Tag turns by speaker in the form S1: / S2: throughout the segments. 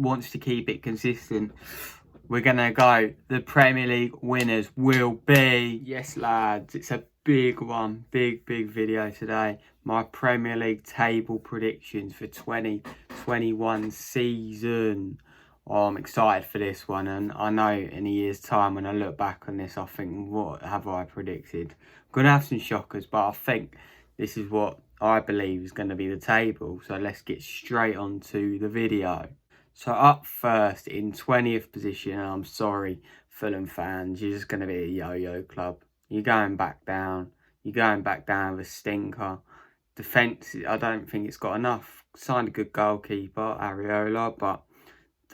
S1: wants to keep it consistent, we're going to go. The Premier League winners will be... Yes, lads, it's a big one. Big video today. My Premier League table predictions for 2021 season. Oh, I'm excited for this one, and I know in a year's time when I look back on this, I think, what have I predicted? I'm going to have some shockers, but I think this is what I believe is going to be the table. So let's get straight on to the video. So up first in 20th position, and I'm sorry, Fulham fans, you're just going to be a yo-yo club. You're going back down. You're going back down with a stinker. Defence, I don't think it's got enough. Signed a good goalkeeper, Areola, but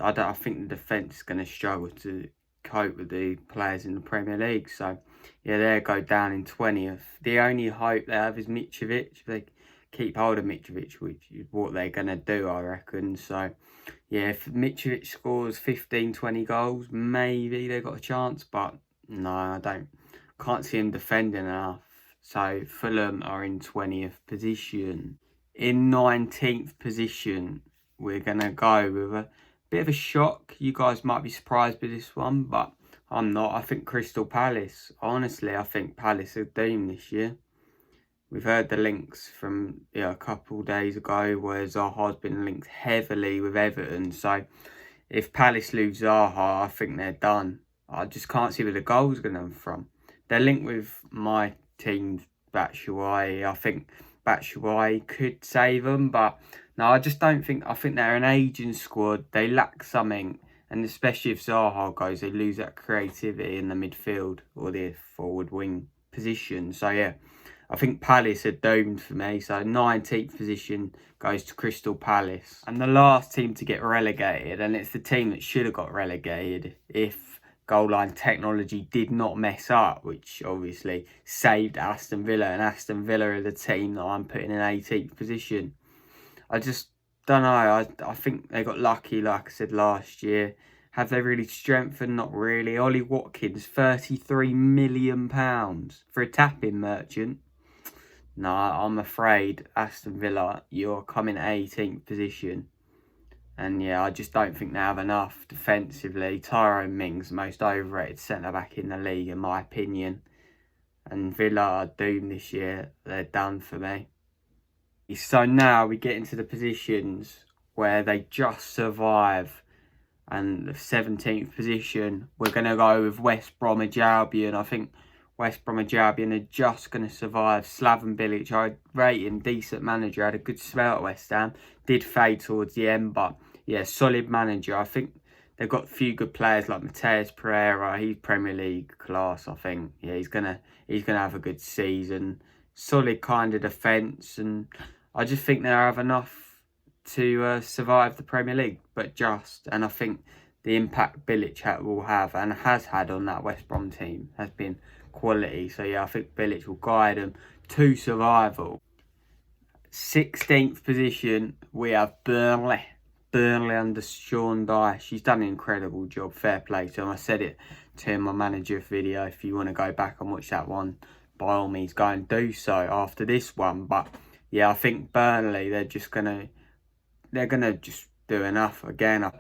S1: I think the defence is going to struggle to cope with the players in the Premier League. So, yeah, they go down in 20th. The only hope they have is Mitrovic. If they keep hold of Mitrovic, which is what they're going to do, I reckon. So, yeah, if Mitrovic scores 15, 20 goals, maybe they've got a chance. But, no, I can't see him defending enough. So, Fulham are in 20th position. In 19th position, we're going to go with a bit of a shock. You guys might be surprised with this one, but I'm not. I think Crystal Palace. Honestly, I think Palace are doomed this year. We've heard the links from a couple of days ago where Zaha's been linked heavily with Everton. So if Palace lose Zaha, I think they're done. I just can't see where the goals are going to come from. They're linked with my team, Batshuayi. I think Batshuayi could save them, but no, I just don't think. I think they're an aging squad. They lack something, and especially if Zaha goes, they lose that creativity in the midfield or the forward wing position. So yeah, I think Palace are doomed for me. So 19th position goes to Crystal Palace. And the last team to get relegated, and it's the team that should have got relegated if goal line technology did not mess up, which obviously saved Aston Villa. And Aston Villa are the team that I'm putting in 18th position. I just don't know. I think they got lucky, like I said last year. Have they really strengthened? Not really. Ollie Watkins, £33 million for a tapping merchant. No, I'm afraid Aston Villa, you're coming 18th position. And yeah, I just don't think they have enough defensively. Tyrone Mings, the most overrated centre-back in the league, in my opinion. And Villa are doomed this year. They're done for me. So now we get into the positions where they just survive. And the 17th position, we're going to go with West Bromwich Albion. I think West Bromwich Albion are just going to survive. Slaven Bilic, I rate him, decent manager. Had a good spell at West Ham. Did fade towards the end, but yeah, solid manager. I think they've got a few good players like Mateus Prmeier. He's Premier League class, I think. Yeah, he's gonna have a good season. Solid kind of defence, and I just think they have enough to survive the Premier League, but just. And I think the impact Bilic will have and has had on that West Brom team has been quality. So yeah, I think Bilic will guide them to survival. 16th position, we have Burnley. Burnley under Sean Dyche. He's done an incredible job. Fair play to him. I said it to him in my manager video. If you want to go back and watch that one, by all means, go and do so after this one. But yeah, I think Burnley, they're gonna just do enough again.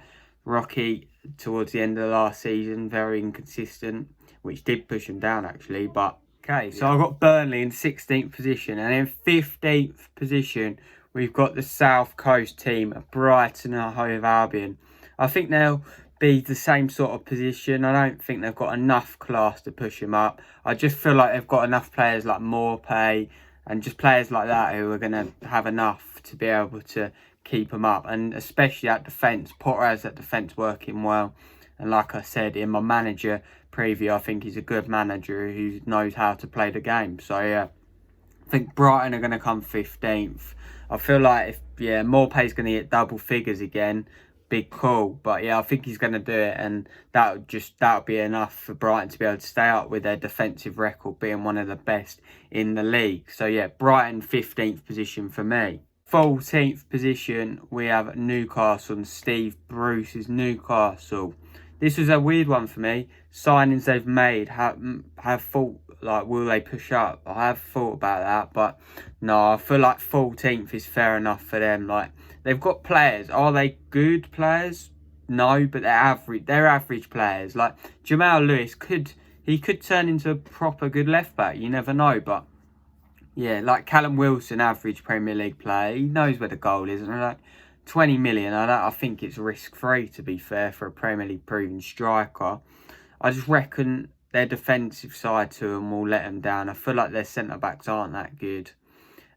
S1: Rocky towards the end of the last season, very inconsistent, which did push him down actually. But okay, so I've got Burnley in 16th position, and in 15th position we've got the South Coast team, Brighton and Hove Albion. I think they'll be the same sort of position. I don't think they've got enough class to push them up. I just feel like they've got enough players like Morpay and just players like that who are going to have enough to be able to keep them up. And especially at defence, Potter has that defence working well. And like I said in my manager preview, I think he's a good manager who knows how to play the game. So yeah, I think Brighton are going to come 15th. I feel like if Morpay's going to get double figures again, big call. But yeah, I think he's going to do it, and that'll be enough for Brighton to be able to stay up with their defensive record being one of the best in the league. So yeah, Brighton 15th position for me. 14th position, we have Newcastle and Steve Bruce's Newcastle. This was a weird one for me. Signings they've made have thought, like, will they push up? I have thought about that, but no, I feel like 14th is fair enough for them. Like, they've got players. Are they good players? No, but they're average. They're average players. Like Jamal Lewis could turn into a proper good left back. You never know, but yeah, like Callum Wilson, average Premier League player. He knows where the goal is, and like 20 million. I think it's risk free, to be fair, for a Premier League proven striker. I just reckon their defensive side to them will let them down. I feel like their centre backs aren't that good.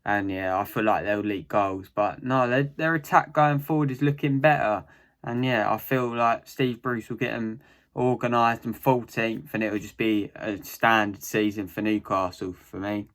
S1: And yeah, I feel like they'll leak goals. But no, their attack going forward is looking better. And yeah, I feel like Steve Bruce will get them organised and 14th. And it will just be a standard season for Newcastle for me.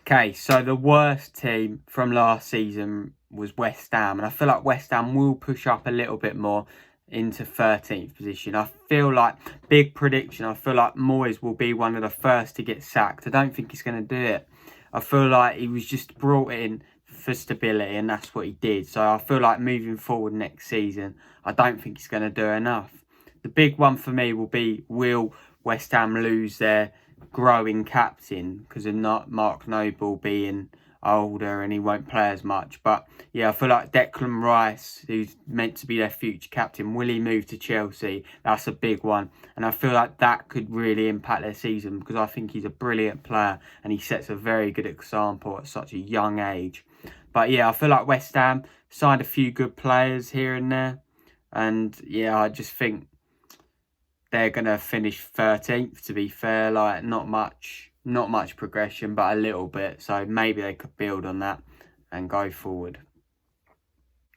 S1: Okay, so the worst team from last season was West Ham. And I feel like West Ham will push up a little bit more into 13th position. I feel like, big prediction, I feel like Moyes will be one of the first to get sacked. I don't think he's going to do it. I feel like he was just brought in for stability, and that's what he did. So I feel like moving forward next season, I don't think he's going to do enough. The big one for me will be, will West Ham lose their growing captain because of not Mark Noble being older and he won't play as much? But yeah, I feel like Declan Rice, who's meant to be their future captain, will he move to Chelsea? That's a big one, and I feel like that could really impact their season because I think he's a brilliant player and he sets a very good example at such a young age. But yeah, I feel like West Ham signed a few good players here and there, and yeah, I just think they're gonna finish 13th, to be fair. Like not much progression, but a little bit. So maybe they could build on that and go forward.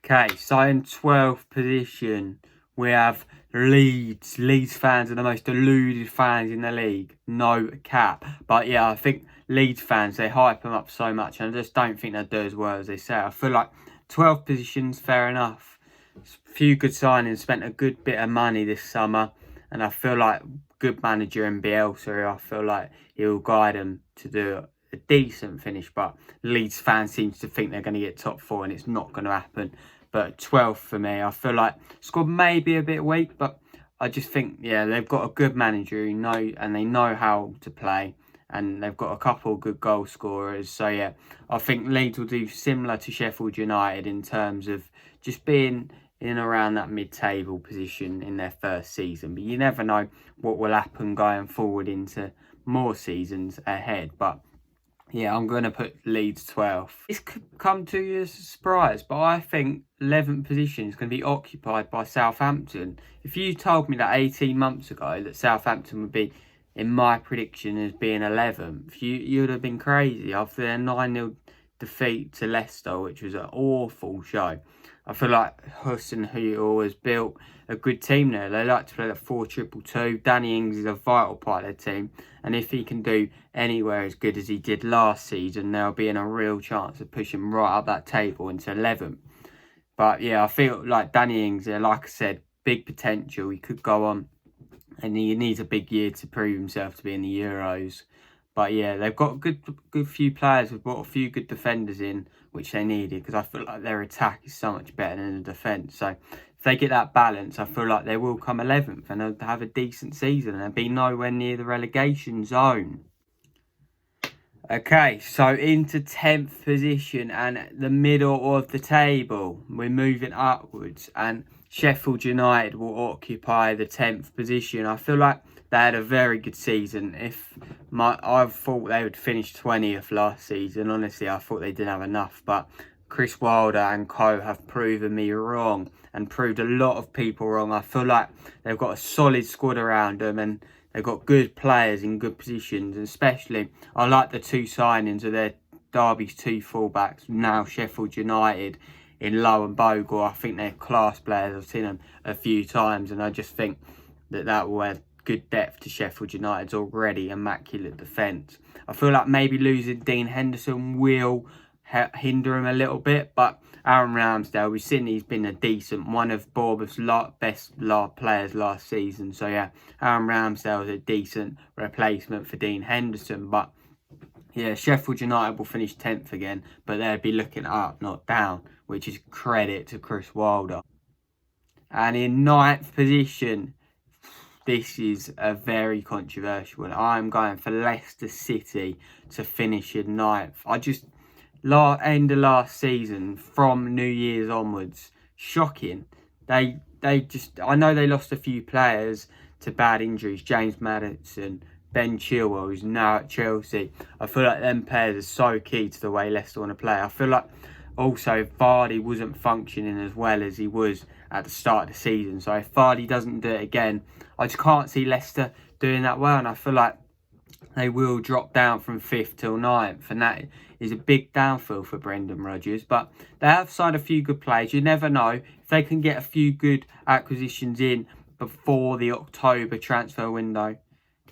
S1: Okay, so in 12th position, we have Leeds. Leeds fans are the most deluded fans in the league. No cap. But yeah, I think Leeds fans, they hype them up so much, and I just don't think they do as well as they say. I feel like 12th position's fair enough. A few good signings, spent a good bit of money this summer. And I feel like good manager in Bielsa, I feel like he'll guide them to do a decent finish. But Leeds fans seem to think they're going to get top 4 and it's not going to happen. But 12th for me, I feel like squad may be a bit weak, but I just think, yeah, they've got a good manager who they know how to play. And they've got a couple of good goal scorers. So yeah, I think Leeds will do similar to Sheffield United in terms of just being in around that mid-table position in their first season. But you never know what will happen going forward into more seasons ahead. But yeah, I'm going to put Leeds 12th. This could come to you as a surprise, but I think 11th position is going to be occupied by Southampton. If you told me that 18 months ago that Southampton would be, in my prediction, as being 11th, you would have been crazy after their 9-0 defeat to Leicester, which was an awful show. I feel like Huss and Hugo has built a good team there. They like to play that 4-2-2. Danny Ings is a vital part of their team. And if he can do anywhere as good as he did last season, they'll be in a real chance of pushing right up that table into 11th. But yeah, I feel like Danny Ings, like I said, big potential. He could go on and he needs a big year to prove himself to be in the Euros. But yeah, they've got a good few players. We've brought a few good defenders in, which they needed, because I feel like their attack is so much better than the defence. So if they get that balance, I feel like they will come 11th and they'll have a decent season and be nowhere near the relegation zone. Okay, so into 10th position and the middle of the table. We're moving upwards and Sheffield United will occupy the 10th position. I feel like they had a very good season. I thought they would finish 20th last season. Honestly, I thought they didn't have enough. But Chris Wilder and co have proven me wrong and proved a lot of people wrong. I feel like they've got a solid squad around them and they've got good players in good positions. And especially, I like the two signings of their Derby's two fullbacks, now Sheffield United, in Lowe and Bogle. I think they're class players. I've seen them a few times and I just think that will add good depth to Sheffield United's already immaculate defence. I feel like maybe losing Dean Henderson will hinder him a little bit, but Aaron Ramsdale, we've seen he's been a decent one of Bournemouth's best players last season. So yeah, Aaron Ramsdale is a decent replacement for Dean Henderson. But yeah, Sheffield United will finish 10th again, but they'll be looking up, not down, which is credit to Chris Wilder. And in 9th position, this is a very controversial one. I'm going for Leicester City to finish in 9th. End of last season, from New Year's onwards, shocking. They I know they lost a few players to bad injuries. James Maddison, Ben Chilwell, who's now at Chelsea. I feel like them players are so key to the way Leicester want to play. I feel like also Vardy wasn't functioning as well as he was at the start of the season. So if Vardy doesn't do it again, I just can't see Leicester doing that well. And I feel like they will drop down from 5th till 9th. And that is a big downfall for Brendan Rodgers. But they have signed a few good players. You never know. If they can get a few good acquisitions in before the October transfer window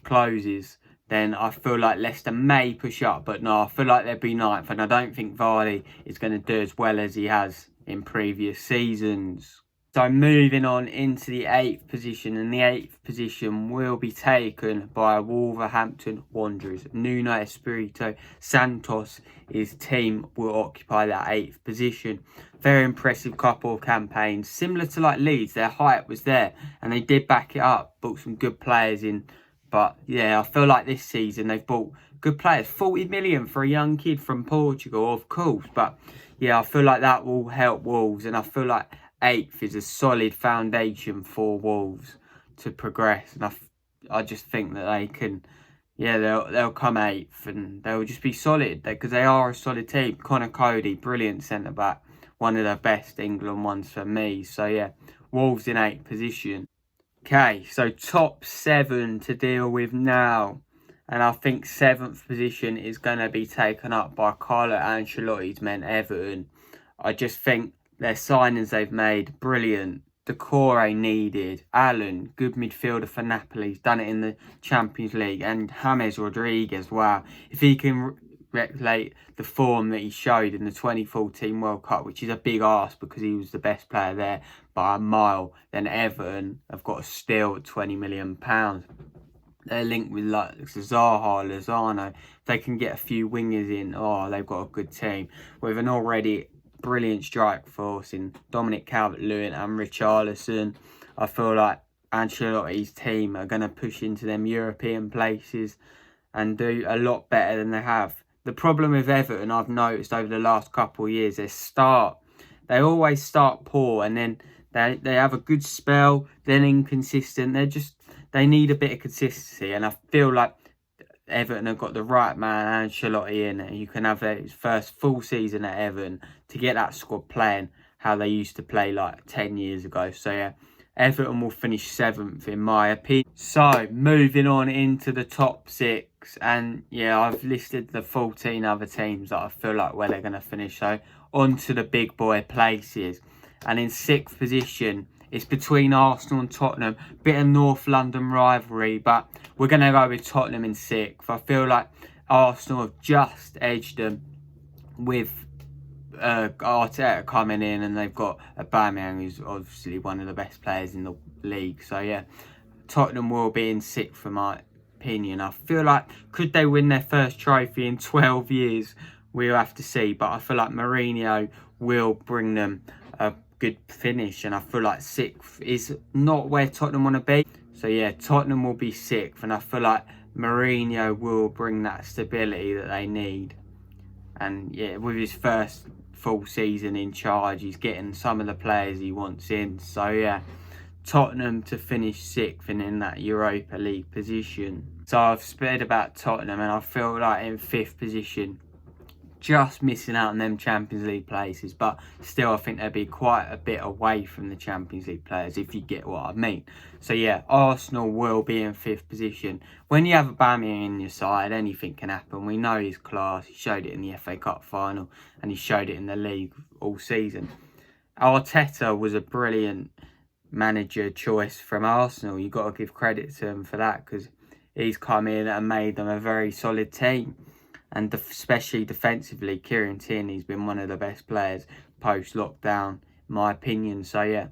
S1: closes, then I feel like Leicester may push up. But no, I feel like they'll be 9th. And I don't think Vardy is going to do as well as he has in previous seasons. So moving on into the 8th position, and the 8th position will be taken by Wolverhampton Wanderers. Nuno Espirito Santos, his team will occupy that 8th position. Very impressive couple of campaigns, similar to like Leeds. Their height was there, and they did back it up. Brought some good players in, but yeah, I feel like this season they've bought good players. 40 million for a young kid from Portugal, of course, but yeah, I feel like that will help Wolves, and I feel like 8th is a solid foundation for Wolves to progress, and I just think that they can, yeah, they'll come 8th and they'll just be solid because they are a solid team. Connor Cody, brilliant centre back, one of the best England ones for me. So yeah, Wolves in 8th position. Okay, so top 7 to deal with now. And I think 7th position is going to be taken up by Carlo Ancelotti's men, Everton. I just think their signings they've made, brilliant. Decore needed. Allen, good midfielder for Napoli. He's done it in the Champions League. And James Rodriguez, wow. If he can replicate the form that he showed in the 2014 World Cup, which is a big ask because he was the best player there by a mile, then Everton have got a steal at £20 million. They're linked with like Zaha, Lozano. If they can get a few wingers in, oh, they've got a good team. With an already brilliant strike force in Dominic Calvert-Lewin and Richarlison. I feel like Ancelotti's team are going to push into them European places and do a lot better than they have. The problem with Everton, I've noticed over the last couple of years, they always start poor and then they have a good spell, then inconsistent. They need a bit of consistency, and I feel like Everton have got the right man, Ancelotti, in it. You can have his first full season at Everton to get that squad playing how they used to play like 10 years ago. So yeah, Everton will finish 7th in my opinion. So moving on into the top 6, and yeah, I've listed the 14 other teams that I feel like where they're going to finish. So on to the big boy places, and in 6th position, it's between Arsenal and Tottenham. Bit of North London rivalry, but we're going to go with Tottenham in 6th. I feel like Arsenal have just edged them with Arteta coming in, and they've got Aubameyang, who's obviously one of the best players in the league. So yeah, Tottenham will be in 6th for my opinion. I feel like, could they win their first trophy in 12 years? We'll have to see, but I feel like Mourinho will bring them a good finish, and I feel like 6th is not where Tottenham want to be. So yeah, Tottenham will be 6th, and I feel like Mourinho will bring that stability that they need. And yeah, with his first full season in charge, he's getting some of the players he wants in. So yeah, Tottenham to finish 6th and in that Europa League position. So I've spared about Tottenham, and I feel like in 5th position, just missing out on them Champions League places, but still I think they'll be quite a bit away from the Champions League players, if you get what I mean. So yeah, Arsenal will be in 5th position. When you have Aubameyang in your side, anything can happen. We know his class. He showed it in the FA Cup final, and he showed it in the league all season. Arteta was a brilliant manager choice from Arsenal. You've got to give credit to him for that, because he's come in and made them a very solid team. And especially defensively, Kieran Tierney's been one of the best players post-lockdown, in my opinion. So yeah,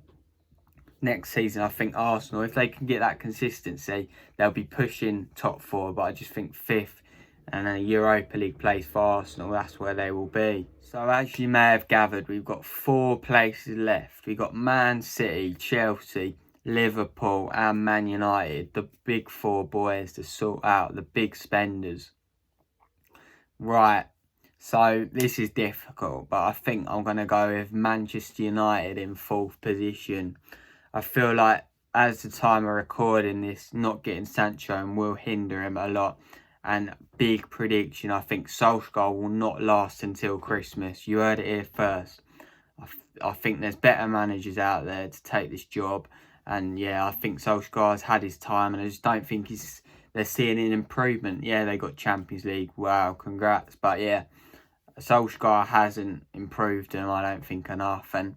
S1: next season, I think Arsenal, if they can get that consistency, they'll be pushing top 4. But I just think 5th and a Europa League place for Arsenal, that's where they will be. So as you may have gathered, we've got 4 places left. We've got Man City, Chelsea, Liverpool and Man United. The big 4 boys to sort out, the big spenders. Right, so this is difficult, but I think I'm going to go with Manchester United in 4th position. I feel like as the time of recording this, not getting Sancho will hinder him a lot. And big prediction, I think Solskjaer will not last until Christmas. You heard it here first. I think there's better managers out there to take this job. And yeah, I think Solskjaer's had his time, and I just don't think they're seeing an improvement. Yeah, they got Champions League. Wow, congrats. But yeah, Solskjaer hasn't improved them, I don't think, enough. And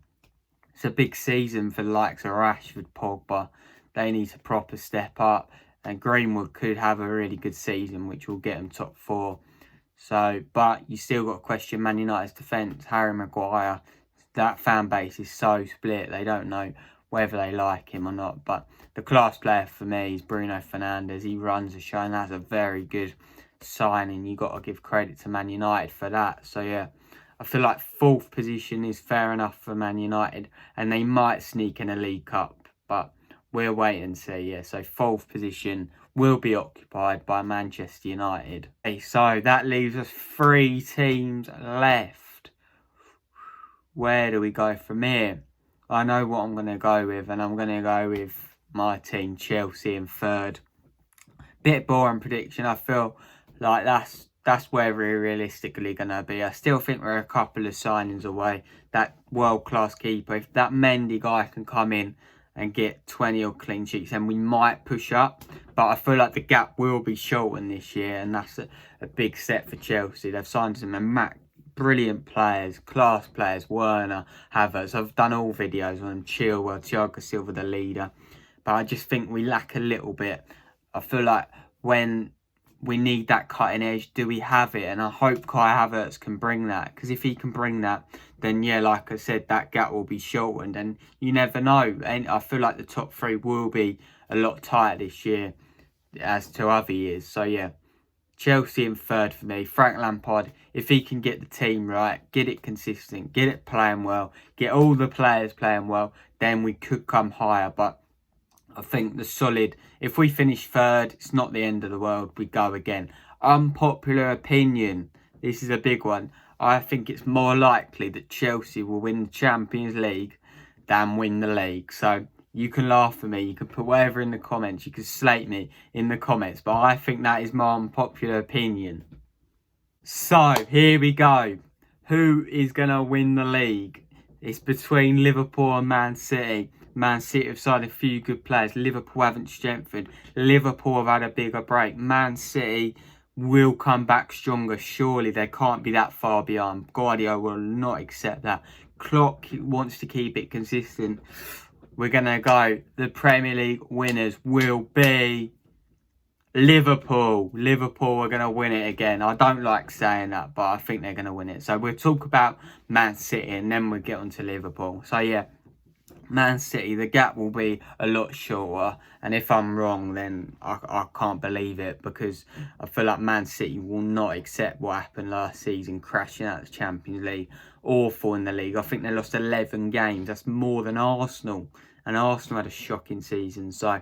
S1: it's a big season for the likes of Rashford, Pogba. They need to proper step up. And Greenwood could have a really good season, which will get them top 4. So, but you still got to question Man United's defence. Harry Maguire, that fan base is so split. They don't know whether they like him or not. But the class player for me is Bruno Fernandes. He runs the show, and that's a very good signing. You got to give credit to Man United for that. So yeah, I feel like 4th position is fair enough for Man United, and they might sneak in a League Cup, but we'll wait and see. Yeah, so 4th position will be occupied by Manchester United. Okay, so that leaves us 3 teams left. Where do we go from here? I know what I'm going to go with, and I'm going to go with my team, Chelsea, in 3rd. Bit boring prediction. I feel like that's where we're realistically going to be. I still think we're a couple of signings away. That world-class keeper, if that Mendy guy can come in and get 20 or clean sheets, then we might push up. But I feel like the gap will be shortened this year, and that's a big step for Chelsea. They've signed some brilliant players, class players, Werner, Havertz. I've done all videos on them, Chilwell, Thiago Silva, the leader. But I just think we lack a little bit. I feel like when we need that cutting edge, do we have it? And I hope Kai Havertz can bring that. Because if he can bring that, then yeah, like I said, that gap will be shortened. And you never know. And I feel like the top 3 will be a lot tighter this year as to other years. So yeah, Chelsea in 3rd for me. Frank Lampard, if he can get the team right, get it consistent, get it playing well, get all the players playing well, then we could come higher. But I think the solid, if we finish 3rd, it's not the end of the world. We go again. Unpopular opinion. This is a big one. I think it's more likely that Chelsea will win the Champions League than win the league. So you can laugh at me. You can put whatever in the comments. You can slate me in the comments. But I think that is my unpopular opinion. So here we go. Who is going to win the league? It's between Liverpool and Man City. Man City have signed a few good players. Liverpool haven't strengthened. Liverpool have had a bigger break. Man City will come back stronger. Surely they can't be that far behind. Guardiola will not accept that. Klopp wants to keep it consistent. We're going to go. The Premier League winners will be Liverpool. Liverpool are going to win it again. I don't like saying that, but I think they're going to win it. So we'll talk about Man City and then we'll get on to Liverpool. So yeah, Man City, the gap will be a lot shorter. And if I'm wrong, then I can't believe it, because I feel like Man City will not accept what happened last season, crashing out of the Champions League, awful in the league. I think they lost 11 games. That's more than Arsenal. And Arsenal had a shocking season. So,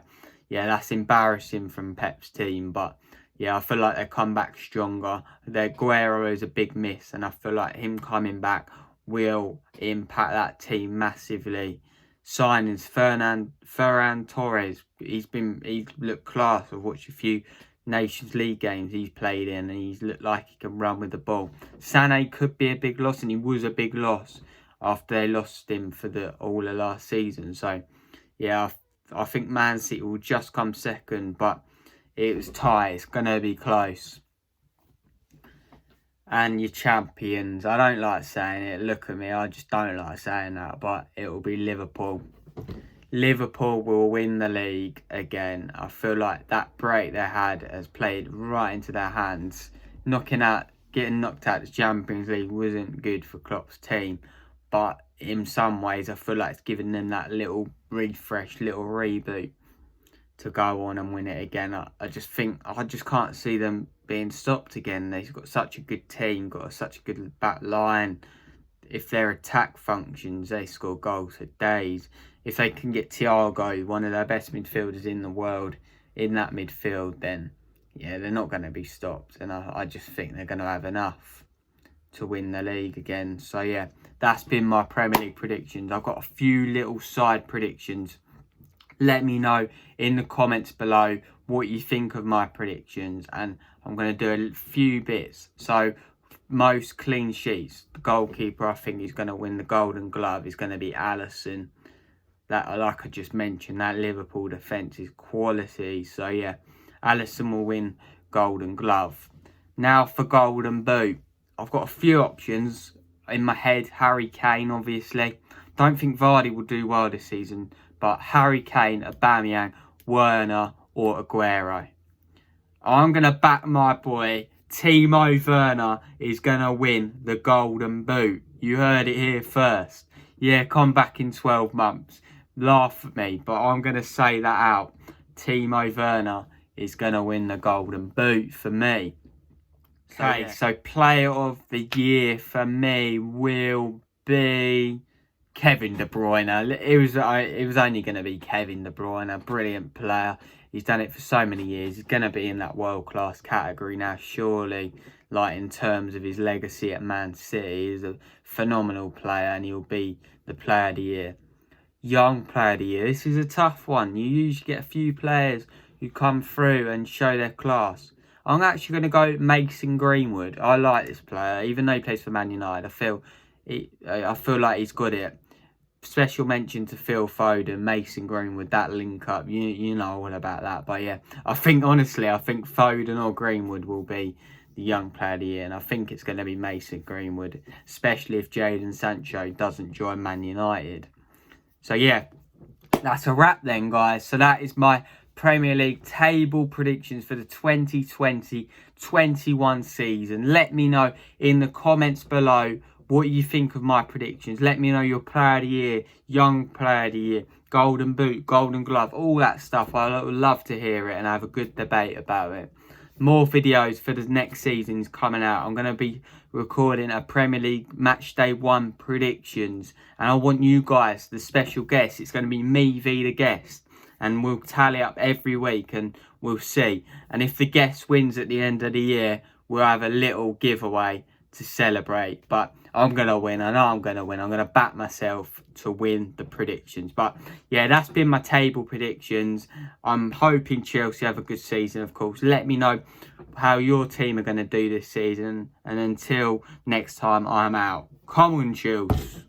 S1: yeah, that's embarrassing from Pep's team. But, yeah, I feel like they come back stronger. Their Guerrero is a big miss. And I feel like him coming back will impact that team massively. Signings, Ferran Torres, he's looked class. I've watched a few Nations League games he's played in, and he's looked like he can run with the ball. Sané could be a big loss, and he was a big loss after they lost him for all of last season. So yeah, I think Man City will just come 2nd, but it was tight. It's gonna be close. And your champions, I don't like saying it, look at me, I just don't like saying that, but it will be Liverpool. Liverpool will win the league again. I feel like that break they had has played right into their hands. Getting knocked out of the Champions League wasn't good for Klopp's team, but in some ways I feel like it's given them that little refresh, little reboot to go on and win it again. I just can't see them being stopped again. They've got such a good team, got such a good back line. If their attack functions, they score goals for days. If they can get Thiago, one of their best midfielders in the world, in that midfield, then yeah, they're not going to be stopped. And I just think they're going to have enough to win the league again. So yeah, that's been my Premier League predictions. I've got a few little side predictions Let me know in the comments below what you think of my predictions, and I'm going to do a few bits. So most clean sheets, the goalkeeper I think is going to win the Golden Glove is going to be Alisson. That, like I just mentioned, that Liverpool defence is quality. So yeah, Alisson will win Golden Glove. Now for Golden Boot, I've got a few options in my head. Harry Kane, obviously. Don't think Vardy will do well this season, but Harry Kane, Aubameyang, Werner or Aguero. I'm going to back my boy. Timo Werner is going to win the Golden Boot. You heard it here first. Yeah, come back in 12 months. Laugh at me, but I'm going to say that out. Timo Werner is going to win the Golden Boot for me. Okay, so player of the year for me will be Kevin De Bruyne. It was only going to be Kevin De Bruyne, a brilliant player. He's done it for so many years. He's going to be in that world-class category now, surely. Like, in terms of his legacy at Man City, he's a phenomenal player and he'll be the player of the year. Young player of the year. This is a tough one. You usually get a few players who come through and show their class. I'm actually going to go Mason Greenwood. I like this player, even though he plays for Man United. I feel like he's got it. Special mention to Phil Foden, Mason Greenwood, that link up. You know all about that. But yeah, honestly, I think Foden or Greenwood will be the young player of the year. And I think it's going to be Mason Greenwood, especially if Jadon Sancho doesn't join Man United. So yeah, that's a wrap then, guys. So that is my Premier League table predictions for the 2020-21 season. Let me know in the comments below what you think of my predictions. Let me know your player of the year, young player of the year, Golden Boot, Golden Glove, all that stuff. I would love to hear it and have a good debate about it. More videos for the next season is coming out. I'm going to be recording a Premier League Match Day 1 predictions. And I want you guys, the special guests. It's going to be me v the guest. And we'll tally up every week and we'll see. And if the guest wins at the end of the year, we'll have a little giveaway to celebrate. But I'm going to win. I know I'm going to win. I'm going to back myself to win the predictions. But yeah, that's been my table predictions. I'm hoping Chelsea have a good season, of course. Let me know how your team are going to do this season. And until next time, I'm out. Come on, Chelsea.